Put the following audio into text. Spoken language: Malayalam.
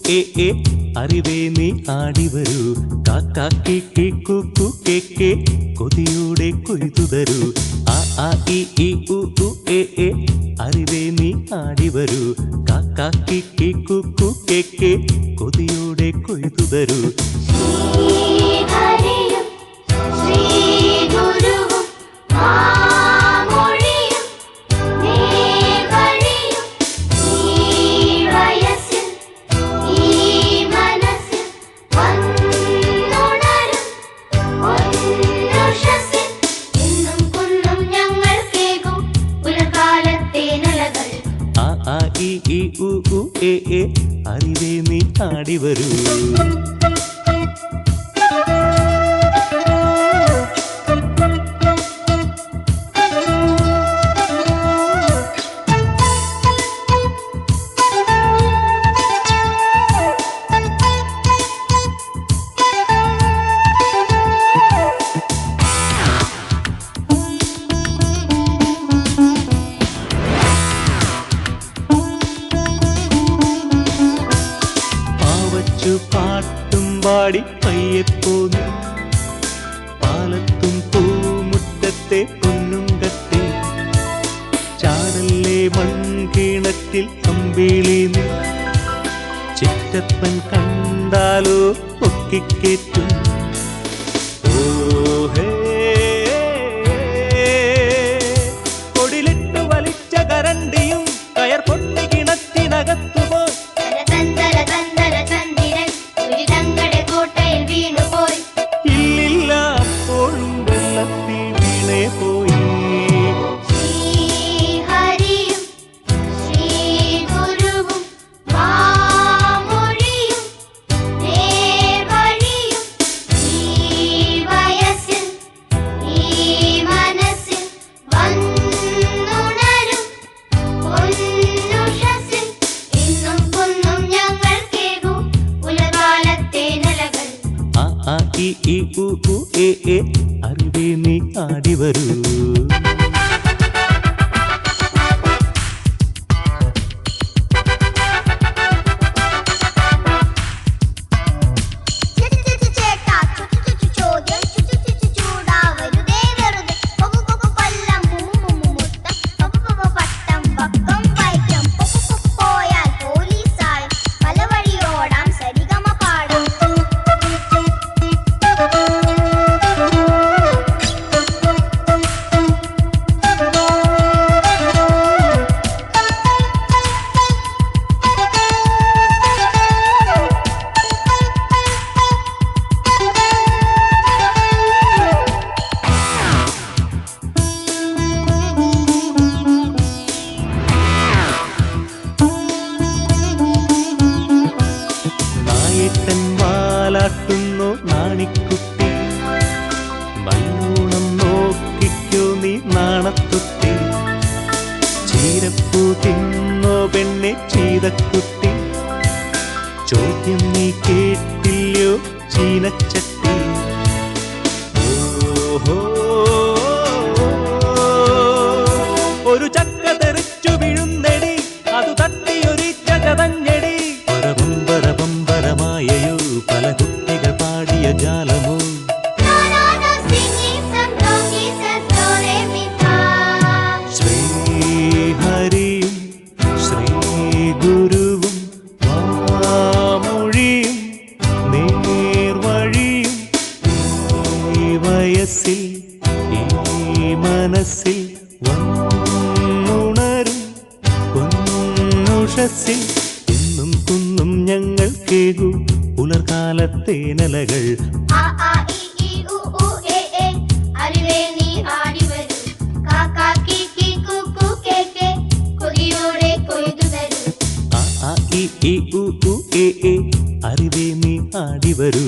എ എ അറിവേ നീ ആടിവരൂ കാക്കാ കീ കുക്കു കേ കൊതിയോടെ കൊയ്തു തരൂ ആ ആ ഇ ഉ എ എ അറിവേ നീ ആടിവരൂ കാക്കാ കീ കുക്കു കേ കൊതിയോടെ കൊയ്തു തരൂ ഇ ഉ എ എ അറിവേ നീ ആടിവരൂ പാട്ടും പാടി പയ്യെപ്പോന്നു പാലത്തും പൂമുറ്റത്തെ പൊന്നുങ്കത്തെ ചാടല്ലേ മൺകിണറ്റിൽ അമ്പിളി ചിറ്റപ്പൻ കണ്ടാലോ പൊക്കിക്കേറ്റും ഓഹേ കൊടിലിട്ടു വലിച്ച കരണ്ടിയും കയർ പൊട്ടി കിണറ്റിനകത്തുപോ ഇല്ലില്ല അപ്പോഴും വെള്ളത്തിൽ വീണേ പോയി ഇ ഉ എ എ അറിവേ നീ ആടിവരൂ വാലാട്ടുന്നു നാണിക്കുട്ടി നല്ലോണം നോക്കിക്കോ നീ നാണത്തുട്ടി ചീരപ്പൂ തിന്നോ പെണ്ണെ ചീതക്കുട്ടി ചോദ്യം നീ കേട്ടില്ലയോ ചീനച്ചട്ടി ഓഹോ ഒരു ചക്ക തെറിച്ചു വീഴുന്നെടി അത് തട്ടിയൊരിച്ച ചതഞ്ഞെടി പരമായയോ പല കുട്ടികൾ പാടിയ ജാലമോ ശ്രീഹരിയും ശ്രീഗുരുവും വാമൊഴിയും നേർവഴിയും ഈ വയസ്സിൽ ഈ മനസ്സിൽ വന്നുണരും പൊന്നുഷസ്സിൽ എന്നും കുന്നും ഞങ്ങൾ കേകൂ പുലർകാലത്തേനലകൾ അറിവേ നീ ആടിവരൂ കാക്കാ കീ കുക്കു കേ കൊതിയോടെ കൊയ്തു തരൂ ആ ഇ ഉ എ എ അറിവേ നീ ആടിവരൂ